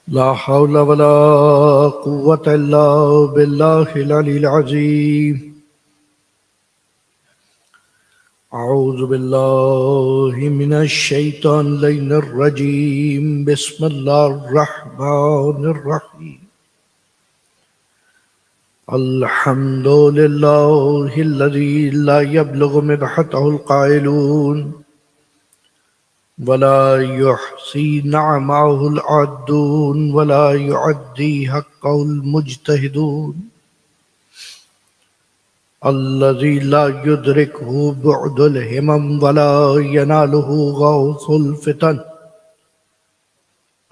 لا حول ولا قوة إلا بالله العلي العظيم. أعوذ بالله من الشيطان اللعين الرجيم. بسم الله الرحمن الرحيم. الحمد لله الذي لا يبلغ مدحته القائلون ولا يحصي نعمه العادون ولا يعدي حقه المجتهدون. الذي لا يدركه بعد الهمم ولا يناله غوث الفتن.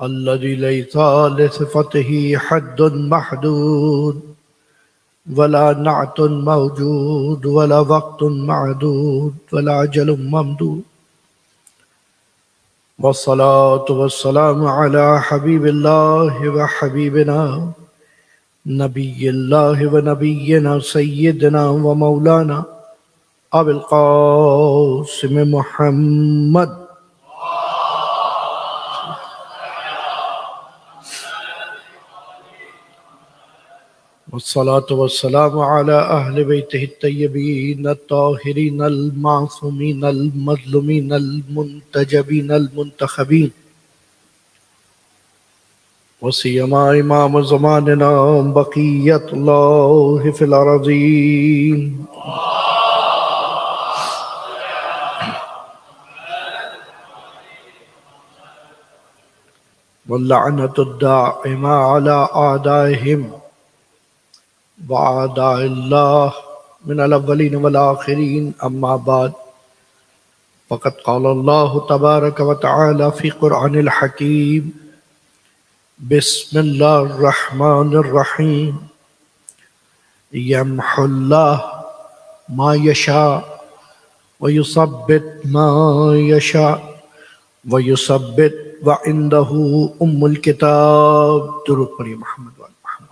الذي ليس لصفته حد محدود ولا نعت موجود ولا وقت معدود ولا أجل ممدود. والصلاة والسلام على حبيب الله وحبيبنا نبي الله ونبينا سيدنا ومولانا أبي القاسم محمد والصلاة والسلام على أهل بيته الطيبين الطاهرين المعصومين المظلومين المنتجبين المنتخبين وسيما إمام زماننا بقية الله في الأراضين. واللعنة الدائمة على أعدائهم وأعداء الله من الأولين والآخرين. أما بعد، فقد قال الله تبارك وتعالى في قرآن الحكيم: بسم الله الرحمن الرحيم. يمحو الله ما يشاء ويثبت ما يشاء ويثبت وعنده أم الكتاب. درود پڑھیے محمد وعلی محمد.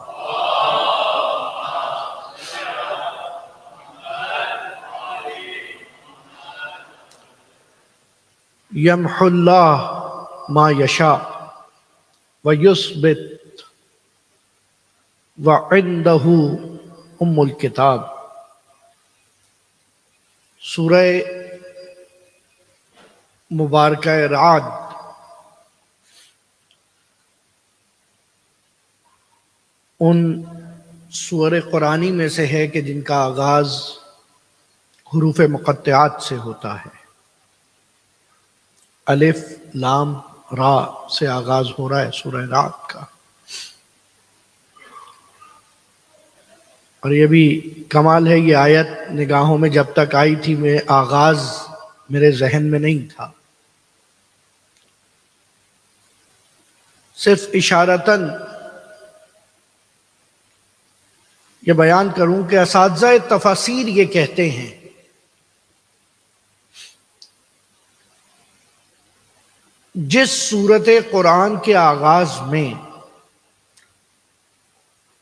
يمحو الله ما يشاء ويثبت وعنده ام الکتاب. سورہ مبارکہ رعد ان سور قرآنی میں سے ہے کہ جن کا آغاز حروف مقطعات سے ہوتا ہے. الف لام را سے آغاز ہو رہا ہے سورہ رعد کا. اور یہ بھی کمال ہے، یہ آیت نگاہوں میں جب تک آئی تھی میں آغاز میرے ذہن میں نہیں تھا. صرف اشارتاً یہ بیان کروں کہ اساتذہ تفاسیر یہ کہتے ہیں جس سورت قرآن کے آغاز میں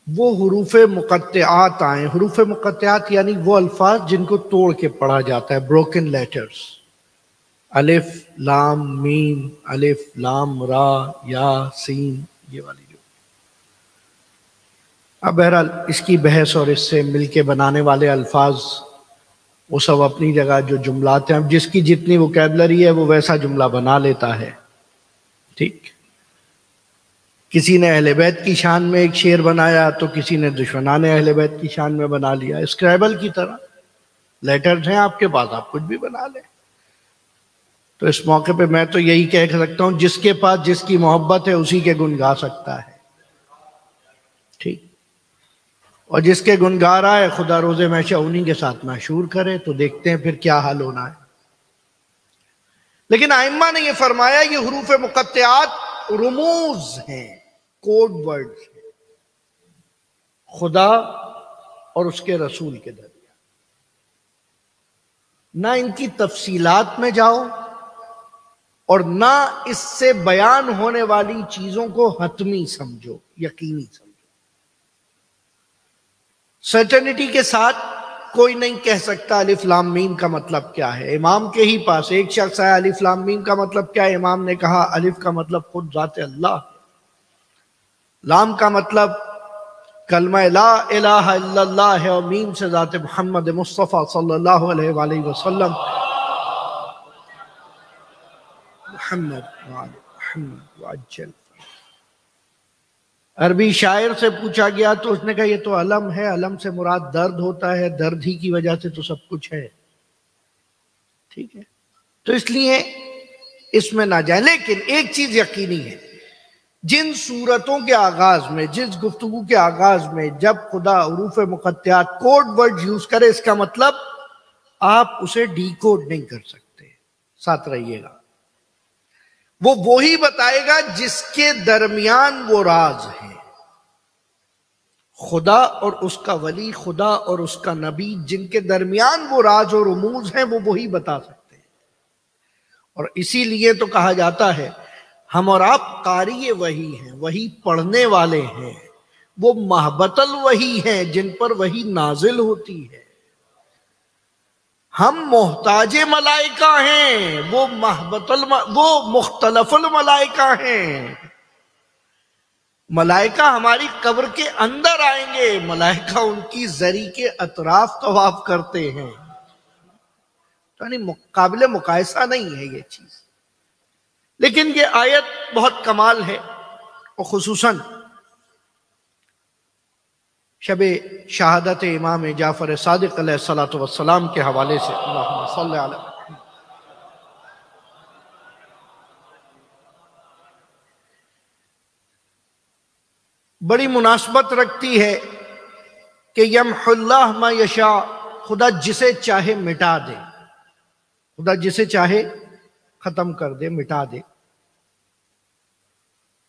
وہ حروف مقطعات آئیں، حروف مقطعات یعنی وہ الفاظ جن کو توڑ کے پڑھا جاتا ہے، بروکن لیٹرز، الف لام میم، الف لام را یا سین، یہ والی جو. اب بہرحال اس کی بحث اور اس سے مل کے بنانے والے الفاظ وہ سب اپنی جگہ جو جملات ہیں، اب جس کی جتنی وکیبلری ہے وہ ویسا جملہ بنا لیتا ہے. ٹھیک، کسی نے اہل بیت کی شان میں ایک شعر بنایا تو کسی نے دشمنان اہل بیت کی شان میں بنا لیا. اسکرائبل کی طرح لیٹرز ہیں آپ کے پاس، آپ کچھ بھی بنا لیں. تو اس موقع پہ میں تو یہی کہہ سکتا ہوں جس کے پاس جس کی محبت ہے اسی کے گن گا سکتا ہے. ٹھیک، اور جس کے گن گا رہا ہے خدا روز میشہ انہی کے ساتھ مشہور کرے. تو دیکھتے ہیں پھر کیا حال ہونا ہے. لیکن ائمہ نے یہ فرمایا یہ حروف مقطعات رموز ہیں، کوڈ ورڈز ہیں خدا اور اس کے رسول کے درمیان. نہ ان کی تفصیلات میں جاؤ اور نہ اس سے بیان ہونے والی چیزوں کو حتمی سمجھو، یقینی سمجھو. سرٹنٹی کے ساتھ کوئی نہیں کہہ سکتا الف لام میم کا مطلب کیا ہے. امام کے ہی پاس ایک شخص آیا الف لام میم کا مطلب کیا ہے، امام نے کہا الف کا مطلب خود ذات اللہ. لام کا مطلب کلمہ لا الہ الا اللہ ہے، اور میم سے ذات محمد مصطفیٰ صلی اللہ علیہ وآلہ وسلم محمد محمد وعجل۔ عربی شاعر سے پوچھا گیا تو اس نے کہا یہ تو علم ہے، علم سے مراد درد ہوتا ہے، درد ہی کی وجہ سے تو سب کچھ ہے، ٹھیک ہے، تو اس لیے اس میں نہ جائیں۔ لیکن ایک چیز یقینی ہے، جن صورتوں کے آغاز میں، جس گفتگو کے آغاز میں جب خدا حروف مقطعات کوڈ ورڈ یوز کرے، اس کا مطلب آپ اسے ڈی کوڈ نہیں کر سکتے، ساتھ رہیے گا۔ وہ وہی بتائے گا جس کے درمیان وہ راز ہے۔ خدا اور اس کا ولی، خدا اور اس کا نبی، جن کے درمیان وہ راز اور رموز ہیں، وہ وہی بتا سکتے ہیں۔ اور اسی لیے تو کہا جاتا ہے ہم اور آپ قاری وحی ہیں، وحی پڑھنے والے ہیں، وہ مہبت الوحی ہیں جن پر وحی نازل ہوتی ہے۔ ہم محتاج ملائکہ ہیں، وہ مختلف الملائکہ ہیں۔ ملائکہ ہماری قبر کے اندر آئیں گے، ملائکہ ان کی زری کے اطراف طواف کرتے ہیں، یعنی قابل مقایسہ نہیں ہے یہ چیز۔ لیکن یہ آیت بہت کمال ہے، اور خصوصاً شب شہادت امام جعفر صادق علیہ السلام کے حوالے سے، اللہم صلی علی محمد۔ بڑی مناسبت رکھتی ہے کہ یمحو اللہ ما یشاء، خدا جسے چاہے مٹا دے، خدا جسے چاہے ختم کر دے، مٹا دے۔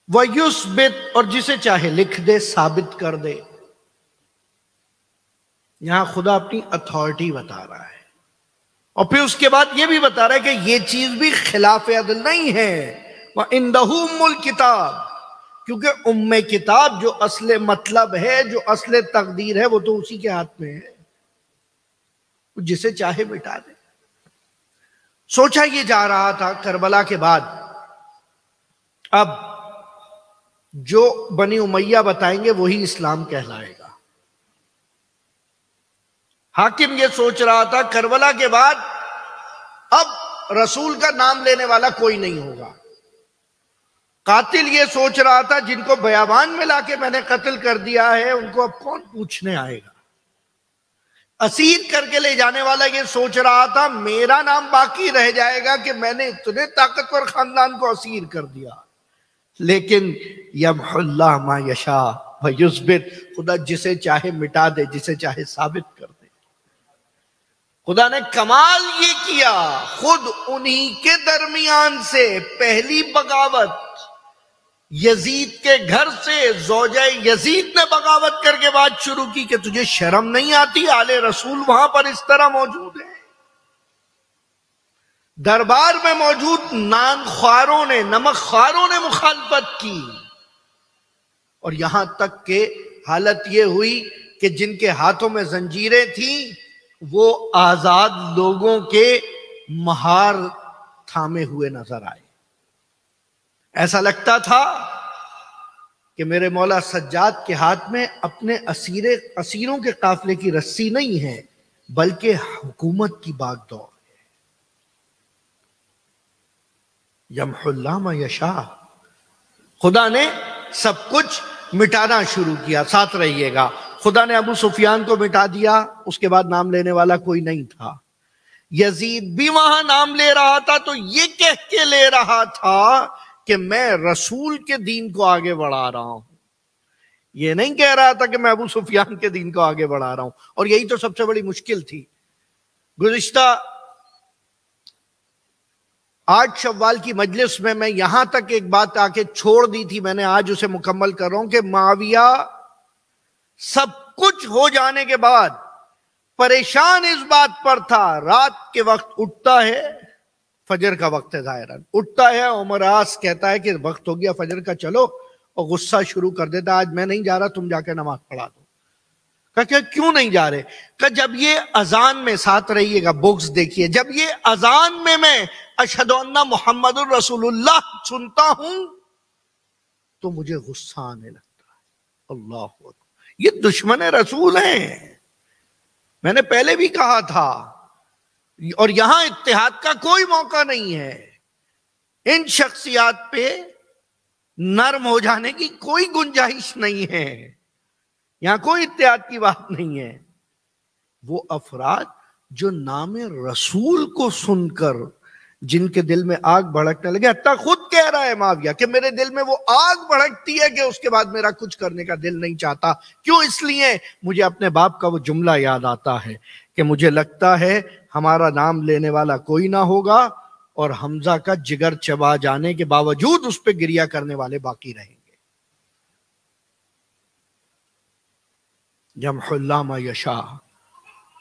وَيُثْبِتْ، اور جسے چاہے لکھ دے، ثابت کر دے۔ یہاں خدا اپنی اتھارٹی بتا رہا ہے، اور پھر اس کے بعد یہ بھی بتا رہا ہے کہ یہ چیز بھی خلاف عدل نہیں ہے۔ وَعِنْدَهُ أُمُّ الْكِتَابِ، کیونکہ ام کتاب جو اصل مطلب ہے، جو اصل تقدیر ہے، وہ تو اسی کے ہاتھ میں ہے، جسے چاہے مٹا دے۔ سوچا یہ جا رہا تھا کربلا کے بعد، اب جو بنی امیہ بتائیں گے وہی اسلام کہلائے گا۔ حاکم یہ سوچ رہا تھا کربلا کے بعد اب رسول کا نام لینے والا کوئی نہیں ہوگا۔ قاتل یہ سوچ رہا تھا جن کو بیابان میں لا کے میں نے قتل کر دیا ہے، ان کو اب کون پوچھنے آئے گا۔ اسیر کر کے لے جانے والا یہ سوچ رہا تھا میرا نام باقی رہ جائے گا کہ میں نے اتنے طاقتور خاندان کو اسیر کر دیا۔ لیکن یمحو اللہ ما یشاء ویثبت، خدا جسے چاہے مٹا دے، جسے چاہے ثابت کر دے۔ خدا نے کمال یہ کیا، خود انہی کے درمیان سے پہلی بغاوت یزید کے گھر سے زوجہ یزید نے بغاوت کر کے بات شروع کی کہ تجھے شرم نہیں آتی، آل رسول وہاں پر اس طرح موجود ہیں۔ دربار میں موجود نان خواروں نے، نمک خواروں نے مخالفت کی، اور یہاں تک کہ حالت یہ ہوئی کہ جن کے ہاتھوں میں زنجیریں تھیں وہ آزاد لوگوں کے مہار تھامے ہوئے نظر آئے۔ ایسا لگتا تھا کہ میرے مولا سجاد کے ہاتھ میں اپنے اسیروں کے قافلے کی رسی نہیں ہے، بلکہ حکومت کی باغ دوڑ ہے۔ یمحو اللہ ما یشاء، خدا نے سب کچھ مٹانا شروع کیا۔ ساتھ رہیے گا، خدا نے ابو سفیان کو مٹا دیا، اس کے بعد نام لینے والا کوئی نہیں تھا۔ یزید بھی وہاں نام لے رہا تھا تو یہ کہہ کے لے رہا تھا کہ میں رسول کے دین کو آگے بڑھا رہا ہوں، یہ نہیں کہہ رہا تھا کہ میں ابو سفیان کے دین کو آگے بڑھا رہا ہوں۔ اور یہی تو سب سے بڑی مشکل تھی۔ گزشتہ 8 شوال کی مجلس میں یہاں تک ایک بات آ کے چھوڑ دی تھی، میں نے آج اسے مکمل کر رہا ہوں کہ معاویہ سب کچھ ہو جانے کے بعد پریشان اس بات پر تھا، رات کے وقت اٹھتا ہے، فجر کا وقت ہے ظاہراً، اٹھتا ہے، عمر آس کہتا ہے کہ وقت ہو گیا فجر کا، چلو، اور غصہ شروع کر دیتا، آج میں نہیں جا رہا، تم جا کے نماز پڑھا دو۔ کہ کیوں نہیں جا رہے؟ کہ جب یہ اذان میں، ساتھ رہیے گا، بغض دیکھیے، جب یہ اذان میں اشہد ان محمد الرسول اللہ سنتا ہوں تو مجھے غصہ آنے لگتا اللہ اکبر، یہ دشمن رسول ہیں. میں نے پہلے بھی کہا تھا، اور یہاں اتحاد کا کوئی موقع نہیں ہے. ان شخصیات پہ نرم ہو جانے کی کوئی گنجائش نہیں ہے. یہاں کوئی اتحاد کی بات نہیں ہے. وہ افراد جو نام رسول کو سن کر جن کے دل میں آگ بھڑکنے لگے، حتیٰ خود کہہ رہا ہے معاویہ کہ میرے دل میں وہ آگ بھڑکتی ہے کہ اس کے بعد میرا کچھ کرنے کا دل نہیں چاہتا. کیوں؟ اس لیے مجھے اپنے باپ کا وہ جملہ یاد آتا ہے کہ مجھے لگتا ہے ہمارا نام لینے والا کوئی نہ ہوگا اور حمزہ کا جگر چبا جانے کے باوجود اس پہ گریہ کرنے والے باقی رہیں گے. یمحو اللہ ما یشاء.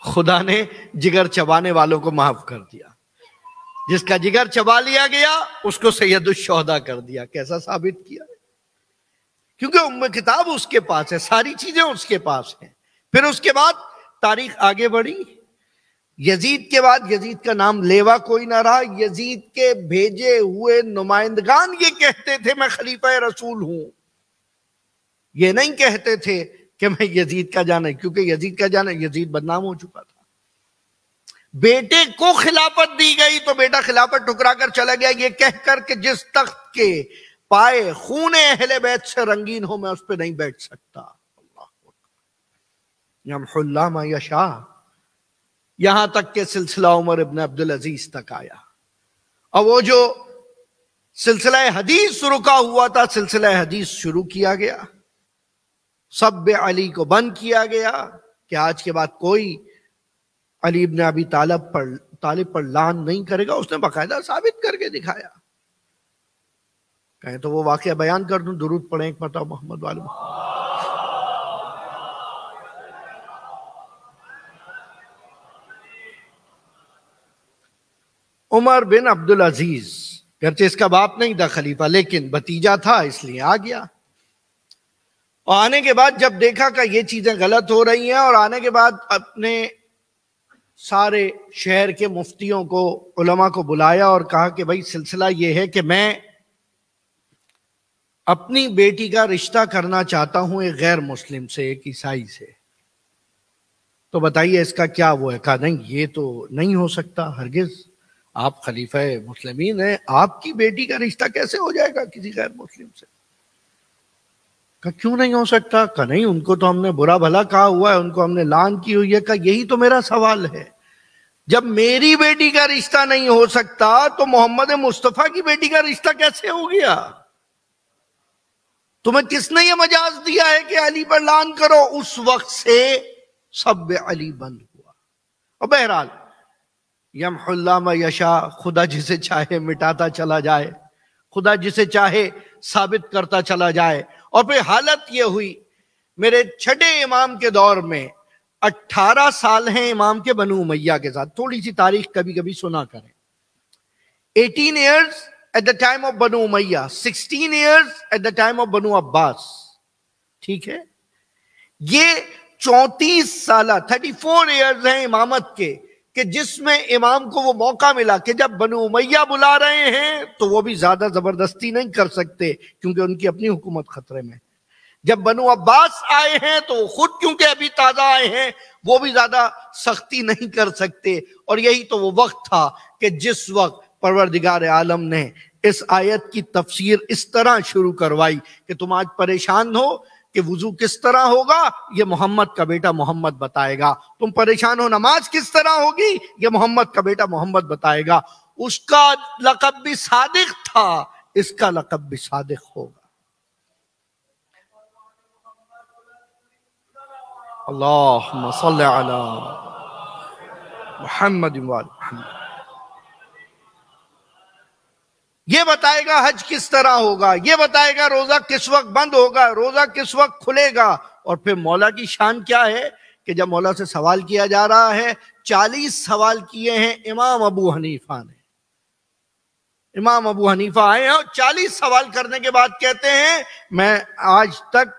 خدا نے جگر چبانے والوں کو معاف کر دیا. جس کا جگر چبا لیا گیا اس کو سید الشہداء کر دیا. کیسا ثابت کیا؟ کیونکہ ام کتاب اس کے پاس ہے، ساری چیزیں اس کے پاس ہیں. پھر اس کے بعد تاریخ آگے بڑھی. یزید کے بعد یزید کا نام لیوا کوئی نہ رہا. یزید کے بھیجے ہوئے نمائندگان یہ کہتے تھے میں خلیفہ رسول ہوں. یہ نہیں کہتے تھے کہ میں یزید کا جانا، کیونکہ یزید کا جانا، یزید بدنام ہو چکا تھا. بیٹے کو خلافت دی گئی تو بیٹا خلافت ٹھکرا کر چلا گیا یہ کہہ کر کہ جس تخت کے پائے خون اہل بیت سے رنگین ہو میں اس پہ نہیں بیٹھ سکتا. یمحو اللہ ما یشاء. یہاں تک کہ سلسلہ عمر ابن عبدالعزیز تک آیا، اور وہ جو سلسلہ حدیث رکا ہوا تھا سلسلہ حدیث شروع کیا گیا. سب علی کو بند کیا گیا کہ آج کے بعد کوئی علی ابن ابی طالب پر لعن نہیں کرے گا. اس نے باقاعدہ ثابت کر کے دکھایا. کہیں تو وہ واقعہ بیان کر دوں؟ درود پڑھیں ایک مرتبہ محمد والے. عمر بن عبدالعزیز، گرچہ اس کا باپ نہیں تھا خلیفہ لیکن بھتیجا تھا اس لیے آ گیا. اور آنے کے بعد جب دیکھا کہ یہ چیزیں غلط ہو رہی ہیں، اور آنے کے بعد اپنے سارے شہر کے مفتیوں کو، علماء کو بلایا اور کہا کہ بھائی سلسلہ یہ ہے کہ میں اپنی بیٹی کا رشتہ کرنا چاہتا ہوں ایک غیر مسلم سے، ایک عیسائی سے. تو بتائیے اس کا کیا وہ ہے؟ کہا نہیں یہ تو نہیں ہو سکتا ہرگز. آپ خلیفہ مسلمین ہیں، آپ کی بیٹی کا رشتہ کیسے ہو جائے گا کسی غیر مسلم سے؟ کہا کیوں نہیں ہو سکتا؟ کہا نہیں، ان کو تو ہم نے برا بھلا کہا ہوا ہے، ان کو ہم نے لعن کی ہوئی ہے. کہا یہی تو میرا سوال ہے، جب میری بیٹی کا رشتہ نہیں ہو سکتا تو محمد مصطفیٰ کی بیٹی کا رشتہ کیسے ہو گیا؟ تمہیں کس نے یہ مجاز دیا ہے کہ علی پر لعن کرو؟ اس وقت سے سب علی بند ہوا. اور بہرحال یمحو اللہ ما یشاء، خدا جسے چاہے مٹاتا چلا جائے، خدا جسے چاہے ثابت کرتا چلا جائے. اور پھر حالت یہ ہوئی، میرے چھٹے امام کے دور میں 18 سال ہیں امام کے بنو امیہ کے ساتھ. تھوڑی سی تاریخ کبھی کبھی سنا کریں. 18 years at the time of بنو امیہ، 16 years at the time of بنو عباس. ٹھیک ہے، یہ 34 سالہ 34 years ہیں امامت کے، کہ جس میں امام کو وہ موقع ملا کہ جب بنو امیہ بلا رہے ہیں تو وہ بھی زیادہ زبردستی نہیں کر سکتے کیونکہ ان کی اپنی حکومت خطرے میں. جب بنو عباس آئے ہیں تو خود کیونکہ ابھی تازہ آئے ہیں وہ بھی زیادہ سختی نہیں کر سکتے. اور یہی تو وہ وقت تھا کہ جس وقت پروردگار عالم نے اس آیت کی تفسیر اس طرح شروع کروائی کہ تم آج پریشان ہو کہ وضو کس طرح ہوگا، یہ محمد کا بیٹا محمد بتائے گا. تم پریشان ہو نماز کس طرح ہوگی، یہ محمد کا بیٹا محمد بتائے گا. اس کا لقب بھی صادق تھا، اس کا لقب بھی صادق ہوگا. اللہم صلی علی محمد وآل محمد. یہ بتائے گا حج کس طرح ہوگا، یہ بتائے گا روزہ کس وقت بند ہوگا، روزہ کس وقت کھلے گا. اور پھر مولا کی شان کیا ہے کہ جب مولا سے سوال کیا جا رہا ہے، 40 سوال کیے ہیں امام ابو حنیفہ نے. امام ابو حنیفہ آئے ہیں اور 40 سوال کرنے کے بعد کہتے ہیں میں آج تک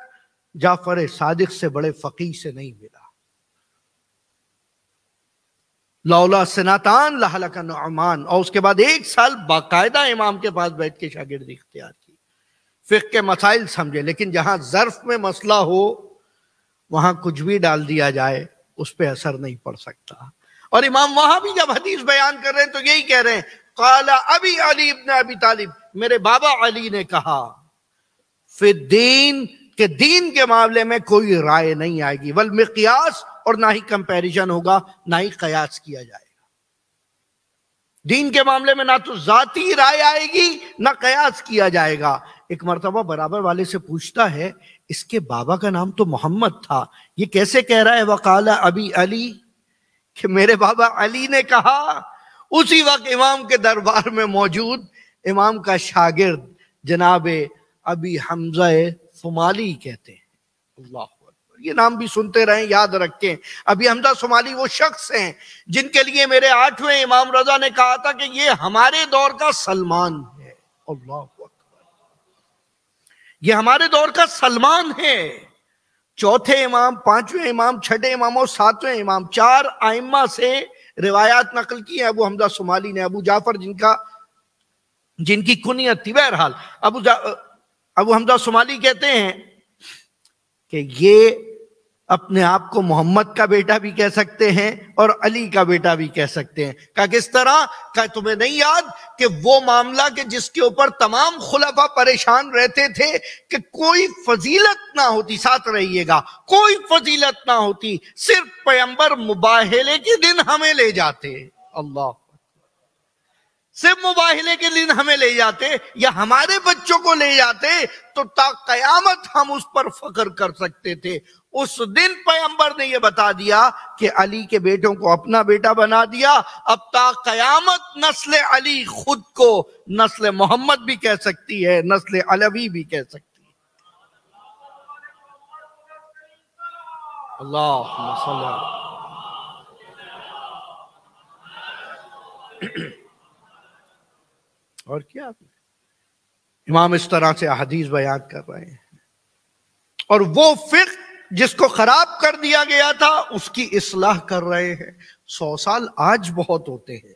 جعفر صادق سے بڑے فقیہ سے نہیں ملا. لولا سنتان لہلک نعمان. اور اس کے بعد 1 سال باقاعدہ امام کے پاس بیٹھ کے شاگردی اختیار کی. فقہ کے مسائل سمجھے، لیکن جہاں ظرف میں مسئلہ ہو وہاں کچھ بھی ڈال دیا جائے اس پہ اثر نہیں پڑ سکتا۔ اور امام وہاں بھی جب حدیث بیان کر رہے ہیں تو یہی کہہ رہے ہیں، قال ابی علی ابن ابی طالب، میرے بابا علی نے کہا، فی الدین، کہ دین کے معاملے میں کوئی رائے نہیں آئے گی، والمقیاس، اور نہ ہی کمپیریزن ہوگا، نہ ہی قیاس کیا جائے گا۔ دین کے معاملے میں نہ تو ذاتی رائے آئے گی نہ قیاس کیا جائے گا۔ ایک مرتبہ برابر والے سے پوچھتا ہے، اس کے بابا کا نام تو محمد تھا، یہ کیسے کہہ رہا ہے وقال ابی علی، کہ میرے بابا علی نے کہا؟ اسی وقت امام کے دربار میں موجود امام کا شاگرد جناب ابی حمزہ ثمالی کہتے ہیں، اللہ اکبر، یہ نام بھی سنتے رہیں، یاد رکھیں۔ ابی حمزہ ثمالی وہ شخص ہیں جن کے لیے میرے 8ویں امام رضا نے کہا تھا کہ یہ ہمارے دور کا سلمان ہے، اللہ اکبر، یہ ہمارے دور کا سلمان ہے۔ چوتھے امام، 5ویں امام، 6ٹھے امام اور 7ویں امام، 4 ائمہ سے روایات نقل کی ہیں ابو حمزہ ثمالی نے۔ ابو جعفر جن کی کنیت تھی، بہرحال ابو حمزہ ثمالی کہتے ہیں کہ یہ اپنے آپ کو محمد کا بیٹا بھی کہہ سکتے ہیں اور علی کا بیٹا بھی کہہ سکتے ہیں۔ کہا کس طرح؟ کہا تمہیں نہیں یاد کہ وہ معاملہ کہ جس کے اوپر تمام خلفاء پریشان رہتے تھے کہ کوئی فضیلت نہ ہوتی، ساتھ رہیے گا، کوئی فضیلت نہ ہوتی، صرف پیغمبر مباہلے کے دن ہمیں لے جاتے، اللہ، صرف مباہلے کے دن ہمیں لے جاتے یا ہمارے بچوں کو لے جاتے تو تا قیامت ہم اس پر فخر کر سکتے تھے۔ اس دن پیغمبر نے یہ بتا دیا کہ علی کے بیٹوں کو اپنا بیٹا بنا دیا، اب تا قیامت نسل علی خود کو نسل محمد بھی کہہ سکتی ہے، نسل علوی بھی کہہ سکتی ہے۔ اللہم صلی اللہ۔ اور کیا امام اس طرح سے احادیث بیان کر رہے ہیں، اور وہ فقہ جس کو خراب کر دیا گیا تھا اس کی اصلاح کر رہے ہیں۔ 100 سال آج بہت ہوتے ہیں،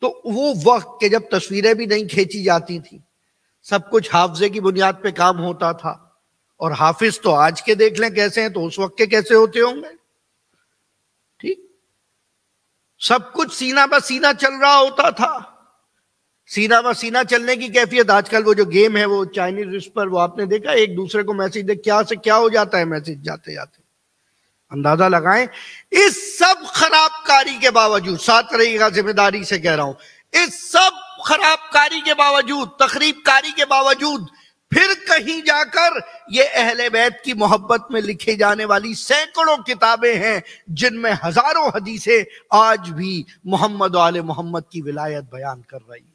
تو وہ وقت کہ جب تصویریں بھی نہیں کھینچی جاتی تھی، سب کچھ حافظے کی بنیاد پہ کام ہوتا تھا، اور حافظ تو آج کے دیکھ لیں کیسے ہیں تو اس وقت کے کیسے ہوتے ہوں گے، ٹھیک؟ سب کچھ سینہ بہ سینہ چل رہا ہوتا تھا۔ سینہ بہ سینہ چلنے کی کیفیت آج کل وہ جو گیم ہے وہ چائنیز وسپر، وہ آپ نے دیکھا ایک دوسرے کو میسج دے، کیا سے کیا ہو جاتا ہے میسج جاتے جاتے، اندازہ لگائیں۔ اس سب خراب کاری کے باوجود، ساتھ رہیے گا، ذمہ داری سے کہہ رہا ہوں، اس سب خراب کاری کے باوجود، تخریب کاری کے باوجود، پھر کہیں جا کر یہ اہل بیت کی محبت میں لکھے جانے والی سینکڑوں کتابیں ہیں جن میں ہزاروں حدیثیں آج بھی محمد و آل محمد کی ولایت بیان کر رہی ہیں۔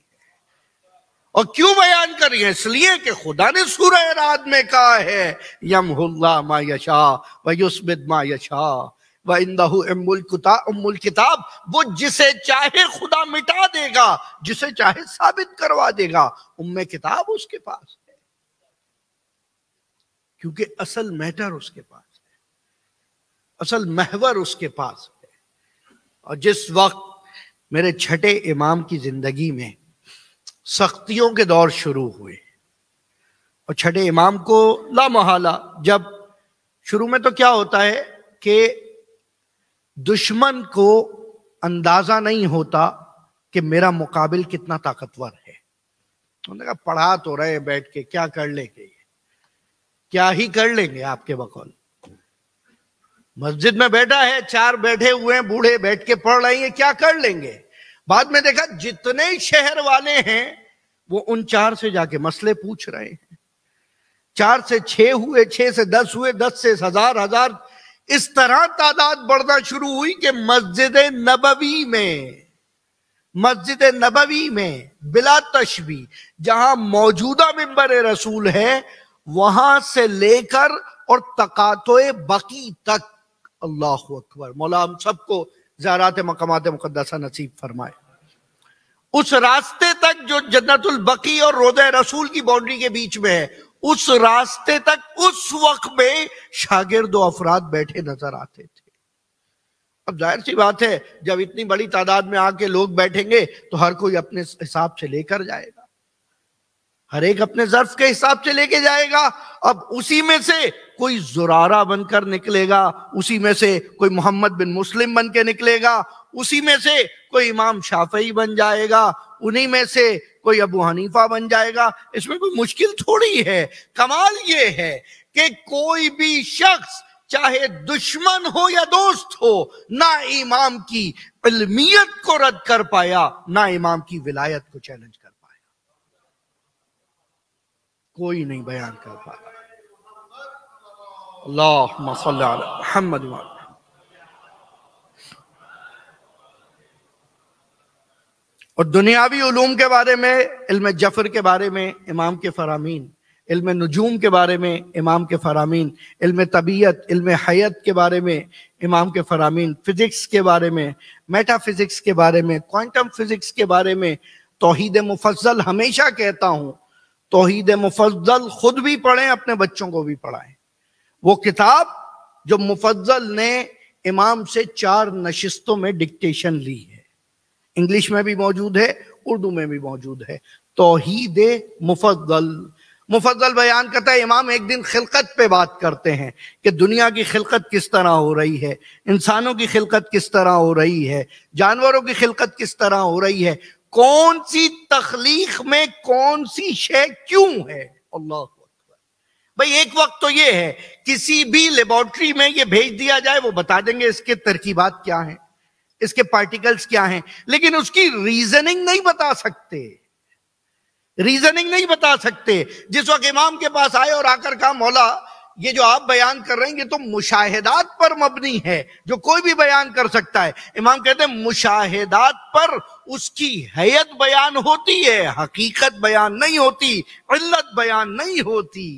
اور کیوں بیان کر رہی ہے؟ اس لیے کہ خدا نے سورہ رعد میں کہا ہے یمحو اللہ ما یشاء ویثبت ما یشاء وعندہ ام الکتاب، وہ جسے چاہے خدا مٹا دے گا، جسے چاہے ثابت کروا دے گا، ام کتاب اس کے پاس ہے، کیونکہ اصل میٹر اس کے پاس ہے، اصل محور اس کے پاس ہے۔ اور جس وقت میرے 6ٹھے امام کی زندگی میں سختیوں کے دور شروع ہوئے، اور 6ٹھے امام کو لا محالہ، جب شروع میں تو کیا ہوتا ہے کہ دشمن کو اندازہ نہیں ہوتا کہ میرا مقابل کتنا طاقتور ہے۔ انہوں نے کہا پڑھا تو رہے بیٹھ کے، کیا کر لیں گے، کیا ہی کر لیں گے آپ کے بقول۔ مسجد میں بیٹھا ہے، 4 بیٹھے ہوئے ہیں بوڑھے بیٹھ کے پڑھ رہے ہیں، کیا کر لیں گے۔ بعد میں دیکھا جتنے شہر والے ہیں وہ ان 4 سے جا کے مسئلے پوچھ رہے ہیں، 4 سے 6 ہوئے، 6 سے 10 ہوئے، 10 سے 1000، اس طرح تعداد بڑھنا شروع ہوئی کہ مسجد نبوی میں بلا تشبیہ جہاں موجودہ منبر رسول ہے وہاں سے لے کر اور تقاطع بقی تک، اللہ اکبر، مولا ہم سب کو زیارات مقامات مقدسہ نصیب فرمائے، اس راستے تک جو جنت البقیع اور روضہ رسول کی باؤنڈری کے بیچ میں ہے، اس راستے تک اس وقت میں شاگرد و افراد بیٹھے نظر آتے تھے۔ اب ظاہر سی بات ہے جب اتنی بڑی تعداد میں آ کے لوگ بیٹھیں گے تو ہر کوئی اپنے حساب سے لے کر جائے گا۔ ہر ایک اپنے ظرف کے حساب سے لے کے جائے گا. اب اسی میں سے کوئی زرارہ بن کر نکلے گا، اسی میں سے کوئی محمد بن مسلم بن کے نکلے گا، اسی میں سے کوئی امام شافعی بن جائے گا، انہی میں سے کوئی ابو حنیفہ بن جائے گا. اس میں کوئی مشکل تھوڑی ہے. کمال یہ ہے کہ کوئی بھی شخص چاہے دشمن ہو یا دوست ہو، نہ امام کی علمیت کو رد کر پایا، نہ امام کی ولایت کو چیلنج کر پایا. کوئی نہیں بیان کر پایا. اللہم صلی علی محمد و علی. اور دنیاوی علوم کے بارے میں، علم جفر کے بارے میں امام کے فرامین، علم نجوم کے بارے میں امام کے فرامین، علم طبیعت، علم حیات کے بارے میں امام کے فرامین، فزکس کے بارے میں، میٹا فزکس کے بارے میں، کوانٹم فزکس کے بارے میں. توحید مفضل ہمیشہ کہتا ہوں، توحید مفضل خود بھی پڑھیں، اپنے بچوں کو بھی پڑھائیں. وہ کتاب جو مفضل نے امام سے 4 نشستوں میں ڈکٹیشن لی ہے، انگلش میں بھی موجود ہے، اردو میں بھی موجود ہے. توحید مفضل. مفضل بیان کرتا ہے امام ایک دن خلقت پہ بات کرتے ہیں کہ دنیا کی خلقت کس طرح ہو رہی ہے، انسانوں کی خلقت کس طرح ہو رہی ہے، جانوروں کی خلقت کس طرح ہو رہی ہے، کون سی تخلیق میں کون سی شے کیوں ہے. اللہ اکبر. بھئی ایک وقت تو یہ ہے کسی بھی لیبارٹری میں یہ بھیج دیا جائے، وہ بتا دیں گے اس کے ترکیبات کیا ہیں، اس کے پارٹیکلز کیا ہیں، لیکن اس کی ریزننگ نہیں بتا سکتے. ریزننگ نہیں بتا سکتے. جس وقت امام کے پاس آئے اور آ کر کہا مولا یہ جو آپ بیان کر رہے ہیں یہ تو مشاہدات پر مبنی ہے جو کوئی بھی بیان کر سکتا ہے. امام کہتے ہیں مشاہدات پر اس کی حیت بیان ہوتی ہے، حقیقت بیان نہیں ہوتی، علت بیان نہیں ہوتی.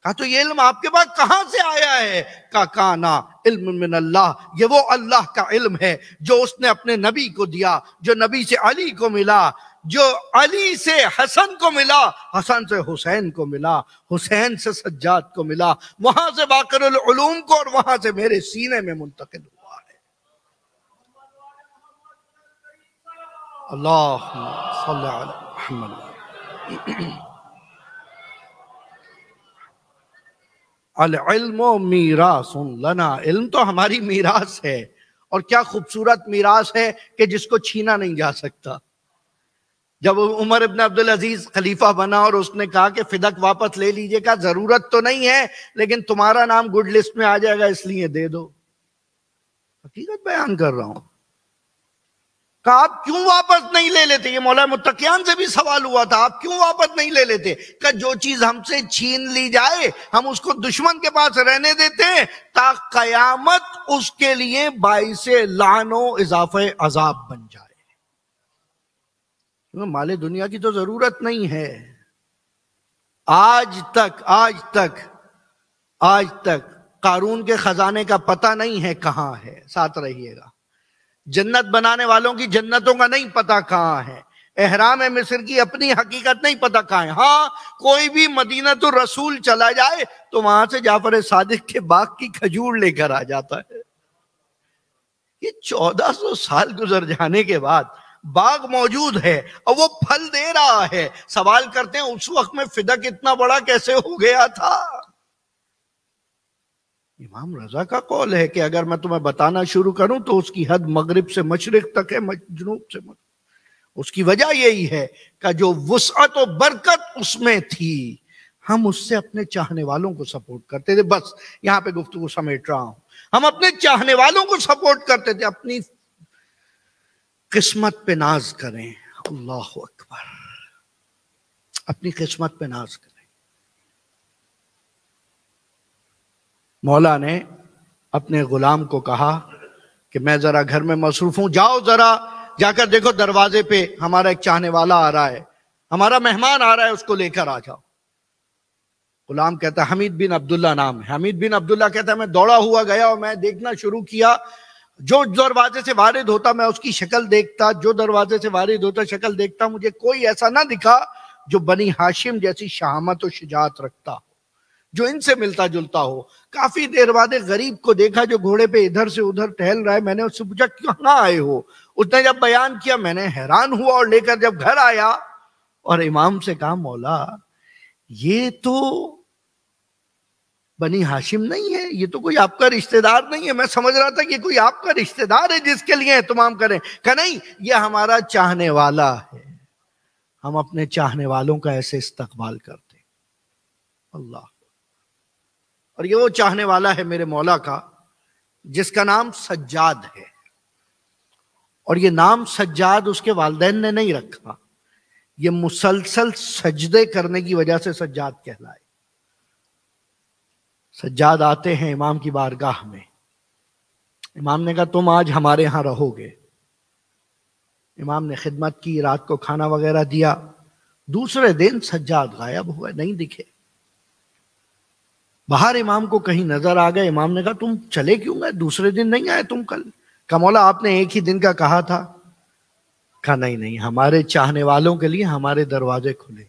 کہا تو یہ علم آپ کے پاس کہاں سے آیا ہے؟ کہا کانا علم من اللہ، یہ وہ اللہ کا علم ہے جو اس نے اپنے نبی کو دیا، جو نبی سے علی کو ملا، جو علی سے حسن کو ملا، حسن سے حسین کو ملا، حسین سے سجاد کو ملا، وہاں سے باقر العلوم کو، اور وہاں سے میرے سینے میں منتقل ہوا ہے. اللہم صلی علی محمد. العلم میراث لنا، علم تو ہماری میراث ہے، اور کیا خوبصورت میراث ہے کہ جس کو چھینا نہیں جا سکتا. جب عمر ابن عبدالعزیز خلیفہ بنا اور اس نے کہا کہ فدق واپس لے لیجئے، کہا ضرورت تو نہیں ہے لیکن تمہارا نام گڈ لسٹ میں آ جائے گا اس لیے دے دو. حقیقت بیان کر رہا ہوں. کہا آپ کیوں واپس نہیں لے لیتے؟ یہ مولا متقیان سے بھی سوال ہوا تھا، آپ کیوں واپس نہیں لے لیتے؟ کہ جو چیز ہم سے چھین لی جائے ہم اس کو دشمن کے پاس رہنے دیتے ہیں تا قیامت اس کے لیے باعث لعن و اضافہ عذاب بن جائے. مال دنیا کی تو ضرورت نہیں ہے. آج تک قارون کے خزانے کا پتہ نہیں ہے کہاں ہے. ساتھ رہیے گا. جنت بنانے والوں کی جنتوں کا نہیں پتہ کہاں ہے. احرام مصر کی اپنی حقیقت نہیں پتہ کہاں ہے. ہاں کوئی بھی مدینۃ الرسول چلا جائے تو وہاں سے جعفر صادق کے باغ کی کھجور لے کر آ جاتا ہے. یہ 1400 سال گزر جانے کے بعد باغ موجود ہے اور وہ پھل دے رہا ہے. سوال کرتے ہیں اس وقت میں فدق اتنا بڑا کیسے ہو گیا تھا؟ امام رضا کا قول ہے کہ اگر میں تمہیں بتانا شروع کروں تو اس کی حد مغرب سے مشرق تک ہے، جنوب سے مغرب. اس کی وجہ یہی ہے کہ جو وسعت و برکت اس میں تھی ہم اس سے اپنے چاہنے والوں کو سپورٹ کرتے تھے. بس یہاں پہ گفتگو سمیٹ رہا ہوں. ہم اپنے چاہنے والوں کو سپورٹ کرتے تھے. اپنی قسمت پہ ناز کریں. اللہ اکبر. اپنی قسمت پہ ناز کریں. مولا نے اپنے غلام کو کہا کہ میں ذرا گھر میں مصروف ہوں، جاؤ ذرا جا کر دیکھو دروازے پہ ہمارا ایک چاہنے والا آ رہا ہے، ہمارا مہمان آ رہا ہے، اس کو لے کر آ جاؤ. غلام کہتا ہے حمید بن عبداللہ نام ہے. حمید بن عبداللہ کہتا ہے میں دوڑا ہوا گیا اور میں دیکھنا شروع کیا. جو دروازے سے وارد ہوتا میں اس کی شکل دیکھتا، جو دروازے سے وارد ہوتا شکل دیکھتا. مجھے کوئی ایسا نہ دکھا جو بنی ہاشم جیسی شہامت و شجاعت رکھتا ہو، جو ان سے ملتا جلتا ہو. کافی دیر بعد ایک غریب کو دیکھا جو گھوڑے پہ ادھر سے ادھر ٹہل رہا ہے. میں نے اس سے پوچھا کہاں آئے ہو؟ اس نے جب بیان کیا میں نے حیران ہوا، اور لے کر جب گھر آیا اور امام سے کہا مولا یہ تو بنی ہاشم نہیں ہے، یہ تو کوئی آپ کا رشتہ دار نہیں ہے، میں سمجھ رہا تھا کہ کوئی آپ کا رشتہ دار ہے جس کے لیے اہتمام کریں. کہ نہیں، یہ ہمارا چاہنے والا ہے، ہم اپنے چاہنے والوں کا ایسے استقبال کرتے. اللہ. اور یہ وہ چاہنے والا ہے میرے مولا کا جس کا نام سجاد ہے، اور یہ نام سجاد اس کے والدین نے نہیں رکھا، یہ مسلسل سجدے کرنے کی وجہ سے سجاد کہلائے. سجاد آتے ہیں امام کی بارگاہ میں. امام نے کہا تم آج ہمارے ہاں رہو گے. امام نے خدمت کی، رات کو کھانا وغیرہ دیا. دوسرے دن سجاد غائب ہوئے، نہیں دکھے. باہر امام کو کہیں نظر آ گئے. امام نے کہا تم چلے کیوں گئے، دوسرے دن نہیں آئے تم کل؟ کہا مولا آپ نے ایک ہی دن کا کہا تھا. کہا نہیں، ہمارے چاہنے والوں کے لیے ہمارے دروازے کھلے،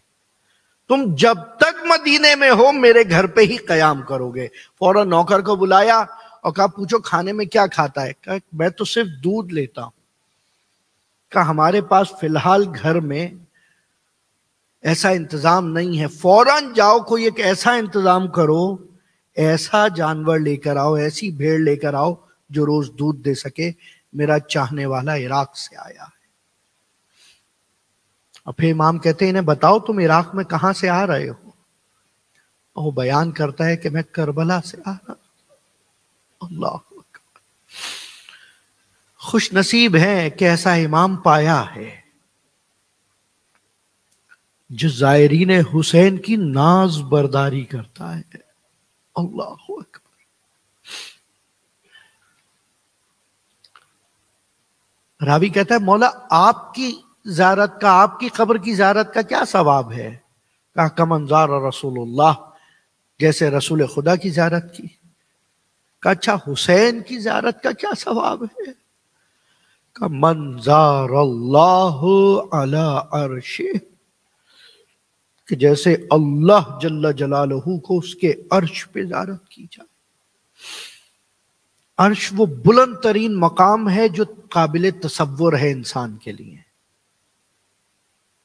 تم جب تک مدینے میں ہو میرے گھر پہ ہی قیام کرو گے. فوراً نوکر کو بلایا اور کہا پوچھو کھانے میں کیا کھاتا ہے؟ کہا میں تو صرف دودھ لیتا ہوں. کہا ہمارے پاس فی الحال گھر میں ایسا انتظام نہیں ہے، فوراً جاؤ کوئی ایک ایسا انتظام کرو، ایسا جانور لے کر آؤ، ایسی بھیڑ لے کر آؤ جو روز دودھ دے سکے، میرا چاہنے والا عراق سے آیا ہے. اور پھر امام کہتے ہیں انہیں بتاؤ تم عراق میں کہاں سے آ رہے ہو؟ وہ بیان کرتا ہے کہ میں کربلا سے آ رہا. اللہ اکبر. خوش نصیب ہے کہ ایسا امام پایا ہے جو زائرین حسین کی ناز برداری کرتا ہے. اللہ اکبر. راوی کہتا ہے مولا آپ کی زیارت کا، آپ کی قبر کی زیارت کا کیا ثواب ہے؟ کہا کمن زار رسول اللہ، جیسے رسول خدا کی زیارت کی. کہا اچھا حسین کی زیارت کا کیا ثواب ہے؟ کہا من زار اللہ علی عرشہ، کہ جیسے اللہ جل جلالہ کو اس کے عرش پہ زیارت کی جائے. عرش وہ بلند ترین مقام ہے جو قابل تصور ہے انسان کے لیے.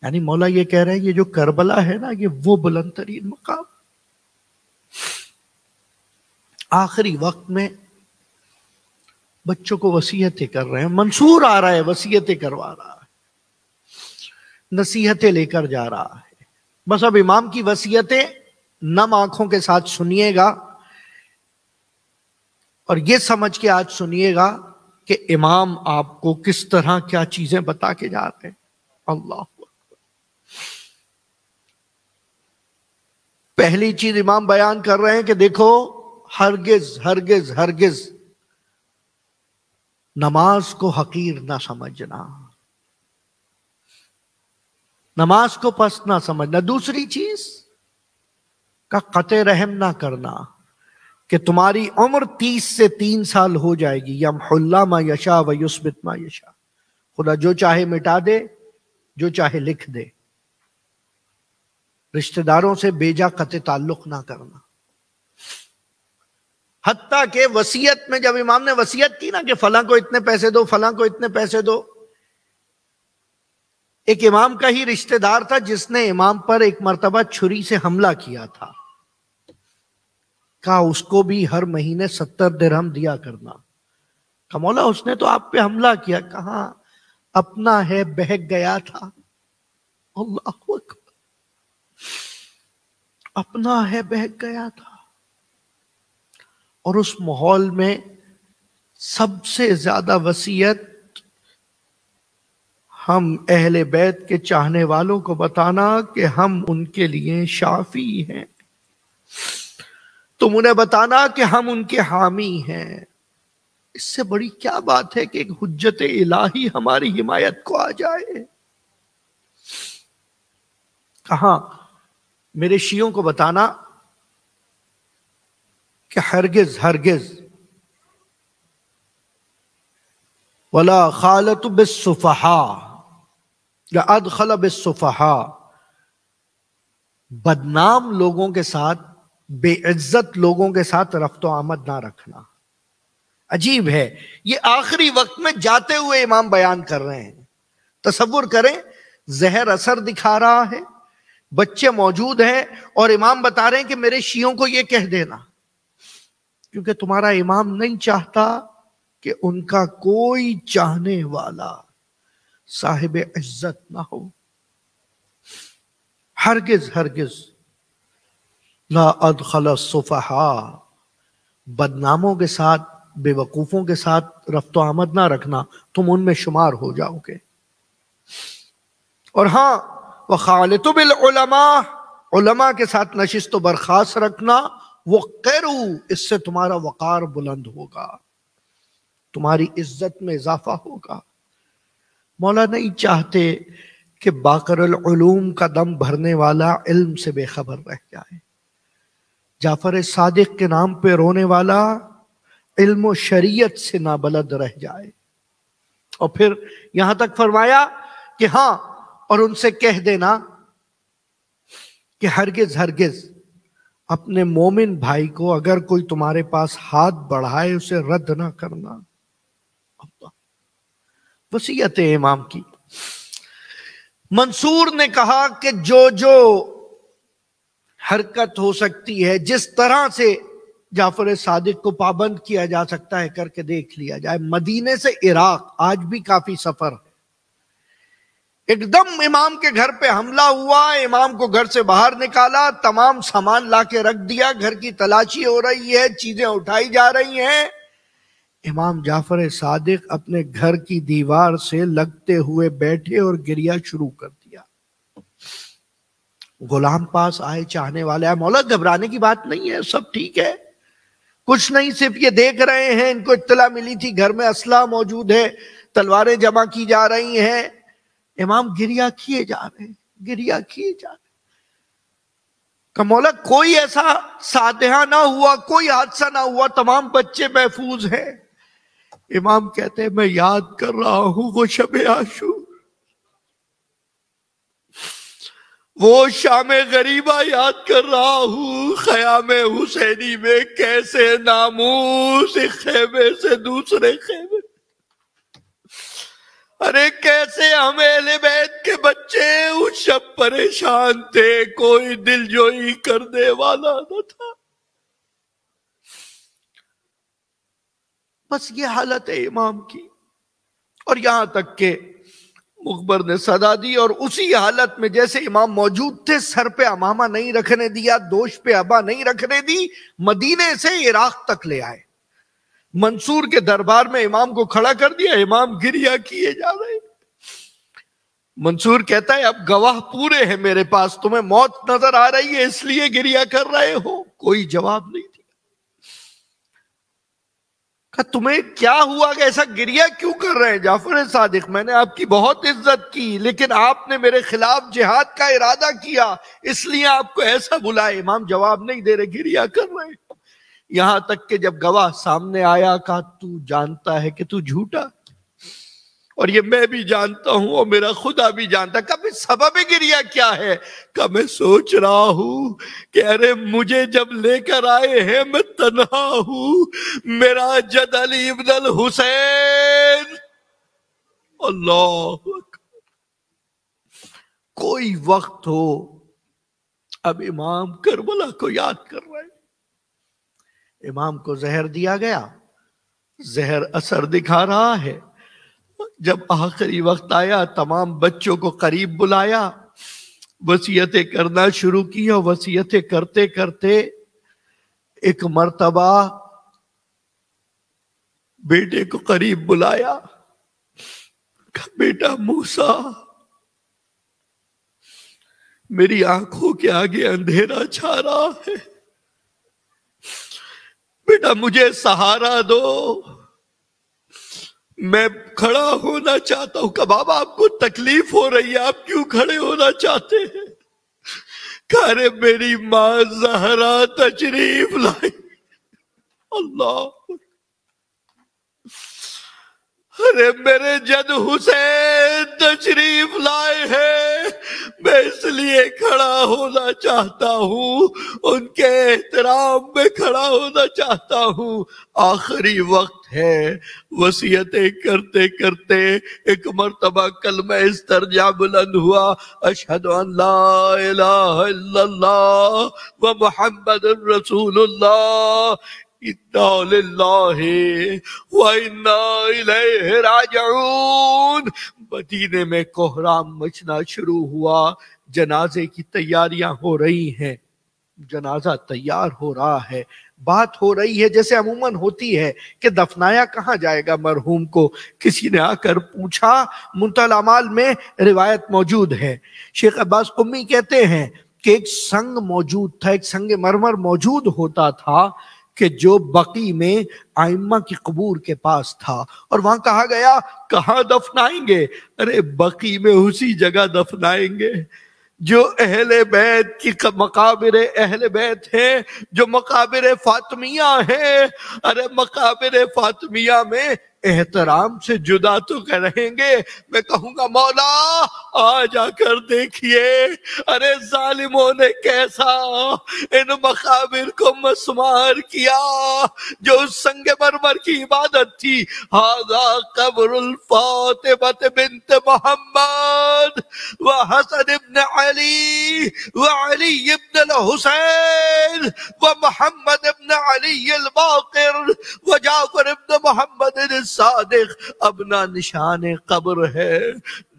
یعنی مولا یہ کہہ رہے ہیں یہ جو کربلا ہے نا، یہ وہ بلند ترین مقام. آخری وقت میں بچوں کو وصیتیں کر رہے ہیں، منصور آ رہا ہے وصیتیں کروا رہا ہے، نصیحتیں لے کر جا رہا ہے. بس اب امام کی وصیتیں نم آنکھوں کے ساتھ سنیے گا، اور یہ سمجھ کے آج سنیے گا کہ امام آپ کو کس طرح کیا چیزیں بتا کے جا رہے ہیں. اللہ اکبر. پہلی چیز امام بیان کر رہے ہیں کہ دیکھو ہرگز ہرگز ہرگز نماز کو حقیر نہ سمجھنا، نماز کو پست نہ سمجھنا. دوسری چیز کا قطع رحم نہ کرنا، کہ تمہاری عمر 30 سے 3 سال ہو جائے گی. یمحو اللہ ما یشاء و یثبت ما یشاء، خدا جو چاہے مٹا دے، جو چاہے لکھ دے. رشتہ داروں سے بیجا قطع تعلق نہ کرنا. حتیٰ کہ وصیت میں جب امام نے وصیت کی نا کہ فلاں کو اتنے پیسے دو، فلاں کو اتنے پیسے دو، ایک امام کا ہی رشتہ دار تھا جس نے امام پر ایک مرتبہ چھری سے حملہ کیا تھا. کہا اس کو بھی ہر مہینے 70 درہم دیا کرنا. کہا مولا اس نے تو آپ پہ حملہ کیا. کہاں اپنا ہے، بہک گیا تھا. اللہ اکبر. اپنا ہے، بہک گیا تھا. اور اس ماحول میں سب سے زیادہ وصیت ہم اہل بیت کے چاہنے والوں کو بتانا کہ ہم ان کے لیے شافی ہیں. تم انہیں بتانا کہ ہم ان کے حامی ہیں. اس سے بڑی کیا بات ہے کہ ایک حجت الہی ہماری حمایت کو آ جائے. کہاں میرے شیعوں کو بتانا کہ ہرگز ہرگز ولا خالط بالسفہاء یا ادخل بالسفہاء، بدنام لوگوں کے ساتھ، بے عزت لوگوں کے ساتھ رفت و آمد نہ رکھنا. عجیب ہے، یہ آخری وقت میں جاتے ہوئے امام بیان کر رہے ہیں. تصور کریں زہر اثر دکھا رہا ہے، بچے موجود ہیں، اور امام بتا رہے ہیں کہ میرے شیعوں کو یہ کہہ دینا، کیونکہ تمہارا امام نہیں چاہتا کہ ان کا کوئی چاہنے والا صاحب عزت نہ ہو۔ ہرگز ہرگز لا ادخل الصفحاء، بدناموں کے ساتھ، بے وقوفوں کے ساتھ رفت و آمد نہ رکھنا، تم ان میں شمار ہو جاؤ گے۔ اور ہاں وخالط بالعلماء، علماء کے ساتھ نشست و برخاست رکھنا، وقروا، اس سے تمہارا وقار بلند ہوگا، تمہاری عزت میں اضافہ ہوگا۔ مولا نہیں چاہتے کہ باقر العلوم کا دم بھرنے والا علم سے بے خبر رہ جائے، جعفر صادق کے نام پہ رونے والا علم و شریعت سے نابلد رہ جائے۔ اور پھر یہاں تک فرمایا کہ ہاں، اور ان سے کہہ دینا کہ ہرگز ہرگز اپنے مومن بھائی کو اگر کوئی تمہارے پاس ہاتھ بڑھائے اسے رد نہ کرنا۔ وصیت امام کی۔ منصور نے کہا کہ جو جو حرکت ہو سکتی ہے، جس طرح سے جعفر صادق کو پابند کیا جا سکتا ہے کر کے دیکھ لیا جائے۔ مدینے سے عراق آج بھی کافی سفر ہے۔ ایک دم امام کے گھر پہ حملہ ہوا، امام کو گھر سے باہر نکالا، تمام سامان لا کے رکھ دیا، گھر کی تلاشی ہو رہی ہے، چیزیں اٹھائی جا رہی ہیں۔ امام جعفر صادق اپنے گھر کی دیوار سے لگتے ہوئے بیٹھے اور گریہ شروع کر دیا۔ غلام پاس آئے، چاہنے والے آئے، مولا گھبرانے کی بات نہیں ہے، سب ٹھیک ہے، کچھ نہیں، صرف یہ دیکھ رہے ہیں، ان کو اطلاع ملی تھی گھر میں اسلحہ موجود ہے، تلواریں جمع کی جا رہی ہیں۔ امام گریہ کیے جا رہے ہیں، گریہ کیے جا رہے ہیں کہ مولا کوئی ایسا سادحہ نہ ہوا، کوئی حادثہ نہ ہوا، تمام بچے محفوظ ہیں۔ امام کہتے ہیں میں یاد کر رہا ہوں وہ شب عاشور، وہ شام غریبہ یاد کر رہا ہوں، خیام حسینی میں کیسے ناموس ایک خیمے سے دوسرے خیمے، ارے کیسے ہم اہل بیت کے بچے اس شب پریشان تھے، کوئی دل جوئی کرنے والا نہ تھا۔ بس یہ حالت ہے امام کی، اور یہاں تک کہ مخبر نے صدا دی، اور اسی حالت میں جیسے امام موجود تھے، سر پہ امامہ نہیں رکھنے دیا، دوش پہ عبا نہیں رکھنے دی، مدینے سے عراق تک لے آئے، منصور کے دربار میں امام کو کھڑا کر دیا، امام گریہ کیے جا رہے۔ منصور کہتا ہے اب گواہ پورے ہیں میرے پاس، تمہیں موت نظر آ رہی ہے اس لیے گریہ کر رہے ہو؟ کوئی جواب نہیں دیا۔ کہ تمہیں کیا ہوا کہ ایسا گریہ کیوں کر رہے ہیں؟ جعفر صادق میں نے آپ کی بہت عزت کی، لیکن آپ نے میرے خلاف جہاد کا ارادہ کیا، اس لیے آپ کو ایسا بلائے۔ امام جواب نہیں دے رہے، گریہ کر رہے ہیں۔ یہاں تک کہ جب گواہ سامنے آیا کہا تو جانتا ہے کہ تو جھوٹا، اور یہ میں بھی جانتا ہوں اور میرا خدا بھی جانتا ہے۔ کبھی سبب گریہ کیا ہے؟ کہ میں سوچ رہا ہوں کہ ارے مجھے جب لے کر آئے ہیں میں تنہا ہوں، میرا جد علی ابن الحسین، اللہ اکبر، کوئی وقت ہو، اب امام کربلا کو یاد کر رہے ہیں۔ امام کو زہر دیا گیا، زہر اثر دکھا رہا ہے۔ جب آخری وقت آیا تمام بچوں کو قریب بلایا، وصیتیں کرنا شروع کی، اور وصیتیں کرتے کرتے ایک مرتبہ بیٹے کو قریب بلایا، کہا بیٹا موسیٰ، میری آنکھوں کے آگے اندھیرا چھا رہا ہے، بیٹا مجھے سہارا دو، میں کھڑا ہونا چاہتا ہوں۔ کہ بابا آپ کو تکلیف ہو رہی ہے، آپ کیوں کھڑے ہونا چاہتے ہیں؟ کہ ارے میری ماں زہرا تشریف لائی۔ اللہ ارے میرے جد حسین تشریف لائے ہیں، میں اس لیے کھڑا ہونا چاہتا ہوں، ان کے احترام میں کھڑا ہونا چاہتا ہوں۔ آخری وقت ہے، وصیتیں کرتے کرتے ایک مرتبہ کلمہ استرجاع بلند ہوا، اشہد ان لا الہ الا اللہ و محمد رسول اللہ، انا للہ وَإِنَّا إِلَيْهِ راجعون۔ مدینے میں کوہرام مچنا شروع ہوا، جنازے کی تیاریاں ہو رہی ہیں، جنازہ تیار ہو رہا ہے، بات ہو رہی ہے جیسے عموماً ہوتی ہے کہ دفنایا کہاں جائے گا مرحوم کو۔ کسی نے آ کر پوچھا، منتہی الاعمال میں روایت موجود ہے، شیخ عباس قمی کہتے ہیں کہ ایک سنگ موجود تھا، ایک سنگ مرمر موجود ہوتا تھا کہ جو بقی میں ائمہ کی قبور کے پاس تھا، اور وہاں کہا گیا کہاں دفنائیں گے؟ ارے بقی میں اسی جگہ دفنائیں گے جو اہل بیت کی مقابر اہل بیت ہیں، جو مقابر فاطمیہ ہیں۔ ارے مقابر فاطمیہ میں احترام سے جدا تو رہیں گے، میں کہوں گا مولا آ جا کر دیکھیے، ارے ظالموں نے کیسا ان مقابر کو مسمار کیا جو اس سنگ مرمر کی عبادت تھی۔ ھذا قبر الفاطمہ بنت محمد وحسن ابن علی وعلی ابن الحسین ومحمد ابن علی الباقر وجعفر ابن محمد الصادق۔ اب نہ نشان قبر ہے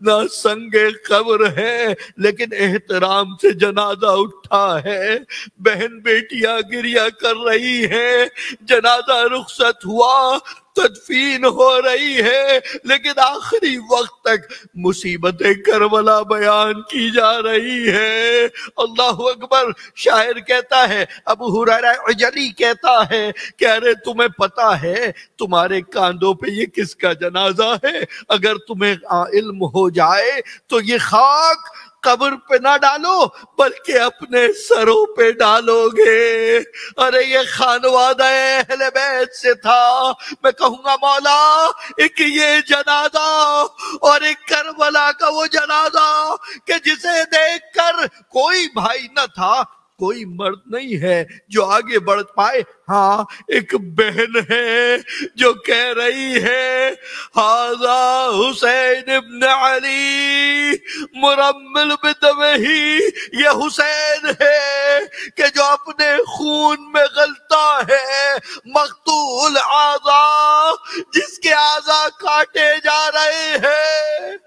نہ سنگ قبر ہے، لیکن احترام سے جنازہ اٹھا ہے، بہن بیٹیاں گریہ کر رہی ہیں، جنازہ رخصت ہوا، تدفین ہو رہی ہے، لیکن آخری وقت تک مصیبت کربلا بیان کی جا رہی ہے۔ اللہ اکبر۔ شاعر کہتا ہے، ابو ہریرہ عجلی کہتا ہے کہ ارے تمہیں پتا ہے تمہارے کاندھوں پہ یہ کس کا جنازہ ہے؟ اگر تمہیں علم ہو جائے تو یہ خاک قبر پہ نہ ڈالو بلکہ اپنے سروں پہ ڈالو گے۔ ارے یہ خانوادہ اہل بیت سے تھا۔ میں کہوں گا مولا ایک یہ جنازہ اور ایک کربلا کا وہ جنازہ کہ جسے دیکھ کر کوئی بھائی نہ تھا، کوئی مرد نہیں ہے جو آگے بڑھ پائے، ہاں ایک بہن ہے جو کہہ رہی ہے ھذا حسین ابن علی مرمل بدمہ، یہ حسین ہے کہ جو اپنے خون میں غلطا ہے، مقتول اعضاء، جس کے اعضاء کاٹے جا رہے ہیں۔